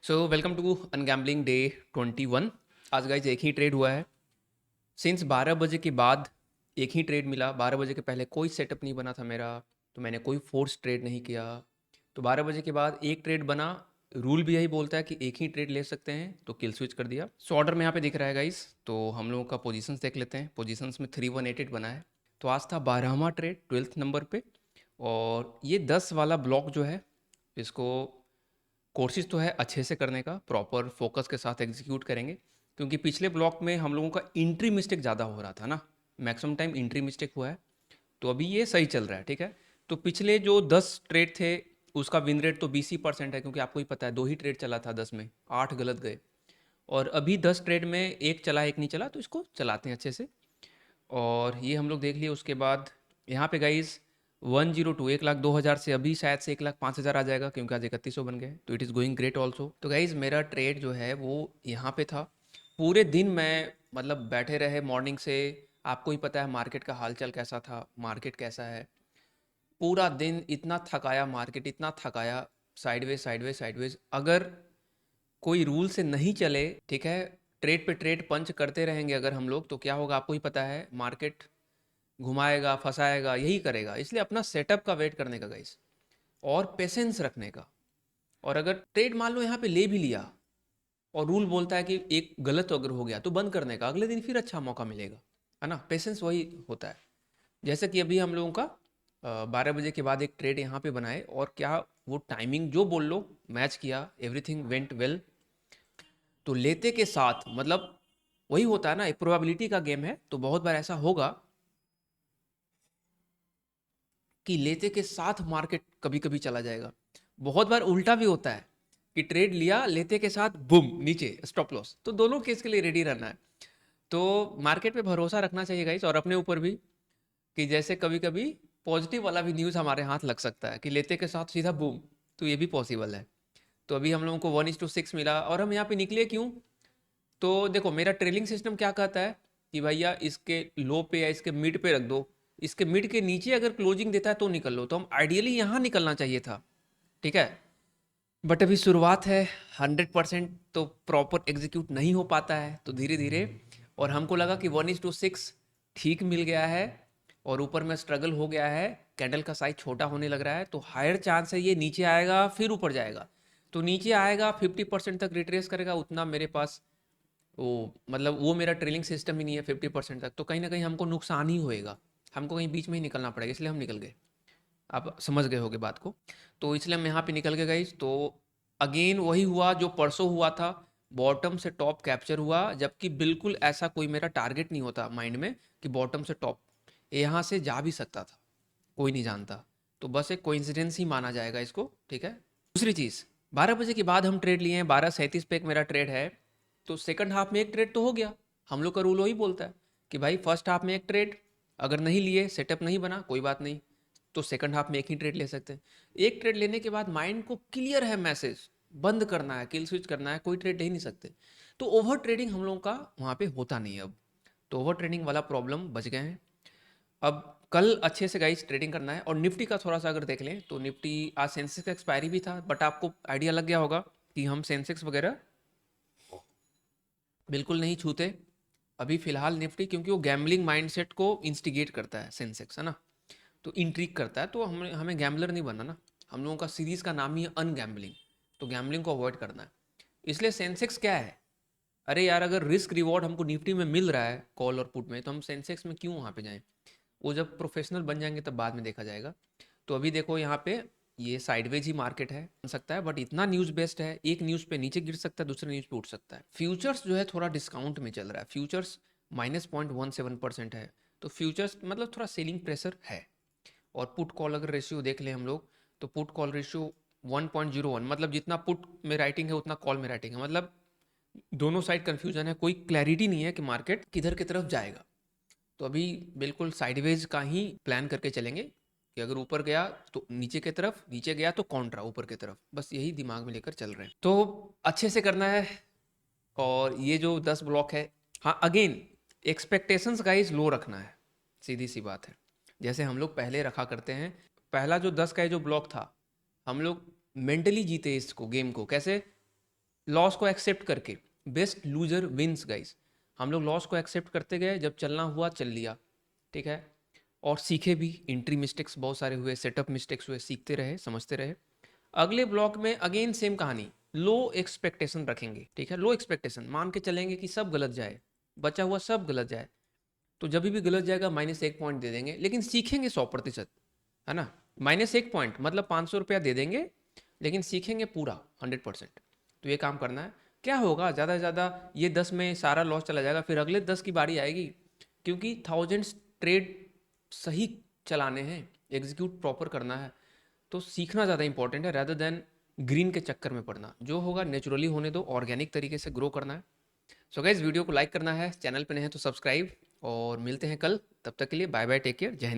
So welcome to ungambling day 21। आज guys एक ही trade हुआ है। सिंस 12 बजे के बाद एक ही ट्रेड मिला। 12 बजे के पहले कोई सेटअप नहीं बना था मेरा, तो मैंने कोई फोर्स ट्रेड नहीं किया। तो 12 बजे के बाद एक ट्रेड बना। रूल भी यही बोलता है कि एक ही ट्रेड ले सकते हैं, तो किल स्विच कर दिया। सो ऑर्डर में यहाँ पे दिख रहा है गाइज, तो हम लोगों का पोजीशंस देख लेते हैं। पोजीशंस में 3188 बना है। तो आज था 12वां ट्रेड 12th नंबर पे। और ये 10 वाला ब्लॉक जो है, इसको कोशिश तो है अच्छे से करने का, प्रॉपर फोकस के साथ एग्जीक्यूट करेंगे। क्योंकि पिछले ब्लॉक में हम लोगों का इंट्री मिस्टेक ज़्यादा हो रहा था ना, मैक्सिमम टाइम इंट्री मिस्टेक हुआ है। तो अभी ये सही चल रहा है, ठीक है। तो पिछले जो 10 ट्रेड थे उसका विन रेट तो 20% है, क्योंकि आपको ही पता है 2 ही ट्रेड चला था 10 में, 8 गलत गए। और अभी 10 ट्रेड में एक चला एक नहीं चला, तो इसको चलाते हैं अच्छे से। और ये हम लोग देख लिए। उसके बाद यहाँ पे गाइज 102 1,02,000 से अभी शायद से 1,05,000 आ जाएगा, क्योंकि आज 3100 बन गए। तो it is going great also. तो गाइज मेरा ट्रेड जो है वो यहाँ पे था। पूरे दिन मैं मतलब बैठे रहे मॉर्निंग से। आपको ही पता है मार्केट का हालचाल कैसा था, मार्केट कैसा है। पूरा दिन इतना थकाया मार्केट, इतना थकाया। Sideways sideways sideways. अगर कोई रूल से नहीं चले, ठीक है, ट्रेड पे ट्रेड पंच करते रहेंगे अगर हम लोग, तो क्या होगा आपको ही पता है। मार्केट घुमाएगा फंसाएगा, यही करेगा। इसलिए अपना सेटअप का वेट करने का गाइस, और पेशेंस रखने का। और अगर ट्रेड मान लो यहाँ पे ले भी लिया और रूल बोलता है कि एक गलत अगर हो गया, तो बंद करने का, अगले दिन फिर अच्छा मौका मिलेगा, है ना। पेशेंस वही होता है। जैसे कि अभी हम लोगों का 12 बजे के बाद एक ट्रेड यहाँ पे बनाए, और क्या वो टाइमिंग जो बोल लो मैच किया, एवरीथिंग वेंट वेल। तो लेते के साथ मतलब वही होता है ना, एक प्रोबेबिलिटी का गेम है। तो बहुत बार ऐसा होगा कि लेते के साथ मार्केट कभी कभी चला जाएगा। बहुत बार उल्टा भी होता है कि ट्रेड लिया, लेते के साथ बुम नीचे स्टॉप लॉस। तो दोनों केस के लिए रेडी रहना है। तो मार्केट पे भरोसा रखना चाहिए गाइस, और अपने ऊपर भी। कि जैसे कभी कभी पॉजिटिव वाला भी न्यूज़ हमारे हाथ लग सकता है कि लेते के साथ सीधा बूम। तो ये भी पॉसिबल है। तो अभी हम लोगों को 1:6 मिला, और हम यहाँ पे निकले क्यों? तो देखो मेरा ट्रेलिंग सिस्टम क्या कहता है कि भैया इसके लो पे या इसके मिड पे रख दो। इसके मिड के नीचे अगर क्लोजिंग देता है तो निकल लो। तो हम आइडियली यहाँ निकलना चाहिए था, ठीक है। बट अभी शुरुआत है, 100% तो प्रॉपर एग्जीक्यूट नहीं हो पाता है, तो धीरे धीरे। और हमको लगा कि 1:6 ठीक मिल गया है, और ऊपर में स्ट्रगल हो गया है। कैंडल का साइज छोटा होने लग रहा है, तो हायर चांस है ये नीचे आएगा फिर ऊपर जाएगा। तो नीचे आएगा 50% तक रिट्रेस करेगा, उतना मेरे पास वो मतलब वो मेरा ट्रेलिंग सिस्टम ही नहीं है 50% तक। तो कहीं ना कहीं हमको नुकसान ही होएगा, हमको कहीं बीच में ही निकलना पड़ेगा। इसलिए हम निकल गए। आप समझ गए होगे बात को। तो इसलिए हम यहाँ पे निकल के गए। तो अगेन वही हुआ जो परसों हुआ था, बॉटम से टॉप कैप्चर हुआ। जबकि बिल्कुल ऐसा कोई मेरा टारगेट नहीं होता माइंड में कि बॉटम से टॉप यहाँ से जा भी सकता था, कोई नहीं जानता। तो बस एक कोइंसिडेंस ही माना जाएगा इसको, ठीक है। दूसरी चीज़, 12 बजे के बाद हम ट्रेड लिए हैं। 12:37 पे एक मेरा ट्रेड है। तो सेकंड हाफ में एक ट्रेड तो हो गया। हम लोग का रूल वही बोलता है कि भाई फर्स्ट हाफ में एक ट्रेड, अगर नहीं लिए, सेटअप नहीं बना, कोई बात नहीं, तो सेकंड हाफ में एक ही ट्रेड ले सकते हैं। एक ट्रेड लेने के बाद माइंड को क्लियर है मैसेज, बंद करना है, किल स्विच करना है, कोई ट्रेड ले ही नहीं सकते। तो ओवर ट्रेडिंग हम लोगों का वहाँ पे होता नहीं है अब। तो ओवर ट्रेडिंग वाला प्रॉब्लम बच गए हैं। अब कल अच्छे से गाइस ट्रेडिंग करना है। और निफ्टी का थोड़ा सा अगर देख लें, तो निफ्टी आज सेंसेक्स का एक्सपायरी भी था, बट आपको आइडिया लग गया होगा कि हम सेंसेक्स वगैरह बिल्कुल नहीं छूते अभी फिलहाल निफ्टी। क्योंकि वो गैम्बलिंग माइंडसेट को इंस्टिगेट करता है सेंसेक्स, है ना। तो इंट्रिक करता है। तो हमें हमें गैम्बलर नहीं बनना ना। हम लोगों का सीरीज का नाम ही है अनगैम्बलिंग। तो गैम्बलिंग को अवॉइड करना है। इसलिए सेंसेक्स क्या है, अरे यार अगर रिस्क रिवॉर्ड हमको निफ्टी में मिल रहा है कॉल और पुट में, तो हम सेंसेक्स में क्यों वहाँ पे जाएं। वो जब प्रोफेशनल बन जाएंगे तब बाद में देखा जाएगा। तो अभी देखो यहाँ पे ये साइडवेज ही मार्केट है, बन सकता है, बट इतना न्यूज़ बेस्ड है। एक न्यूज़ पे नीचे गिर सकता है, दूसरे न्यूज़ पे उठ सकता है। फ्यूचर्स जो है थोड़ा डिस्काउंट में चल रहा है। फ्यूचर्स -0.17% है। तो फ्यूचर्स मतलब थोड़ा सेलिंग प्रेशर है। और पुट कॉल अगर रेशियो देख लें हम लोग, तो पुट कॉल रेशियो 1.01, मतलब जितना पुट में राइटिंग है उतना कॉल में राइटिंग है। मतलब दोनों साइड कंफ्यूजन है, कोई क्लैरिटी नहीं है कि मार्केट किधर की तरफ जाएगा। तो अभी बिल्कुल साइडवेज का ही प्लान करके चलेंगे कि अगर ऊपर गया तो नीचे की तरफ, नीचे गया तो कॉन्ट्रा ऊपर की तरफ। बस यही दिमाग में लेकर चल रहे हैं, तो अच्छे से करना है। और ये जो 10 ब्लॉक है, हाँ अगेन एक्सपेक्टेशंस गाइस लो रखना है, सीधी सी बात है। जैसे हम लोग पहले रखा करते हैं। पहला जो 10 का जो ब्लॉक था, हम लोग मेंटली जीते इसको, गेम को। कैसे? लॉस को एक्सेप्ट करके। Best loser wins guys. हम लोग लॉस को एक्सेप्ट करते गए, जब चलना हुआ चल लिया, ठीक है, और सीखे भी। एंट्री मिस्टेक्स बहुत सारे हुए, सेटअप मिस्टेक्स हुए, सीखते रहे, समझते रहे। अगले ब्लॉक में अगेन सेम कहानी, लो एक्सपेक्टेशन रखेंगे, ठीक है। लो एक्सपेक्टेशन मान के चलेंगे कि सब गलत जाए, बचा हुआ सब गलत जाए। तो जब भी गलत जाएगा -1 पॉइंट दे देंगे, लेकिन सीखेंगे 100%, है ना। -1 पॉइंट मतलब 500 रुपया दे देंगे, लेकिन सीखेंगे पूरा 100%। तो ये काम करना है। क्या होगा, ज़्यादा से ज़्यादा ये 10 में सारा लॉस चला जाएगा, फिर अगले 10 की बारी आएगी, क्योंकि थाउजेंड्स ट्रेड सही चलाने हैं, एग्जीक्यूट प्रॉपर करना है। तो सीखना ज़्यादा इंपॉर्टेंट है रैदर देन ग्रीन के चक्कर में पड़ना। जो होगा नेचुरली होने दो, ऑर्गेनिक तरीके से ग्रो करना है। सो गाइज, वीडियो को लाइक करना है, चैनल पे नए हैं तो सब्सक्राइब, और मिलते हैं कल। तब तक के लिए बाय बाय, टेक केयर, जय हिंद।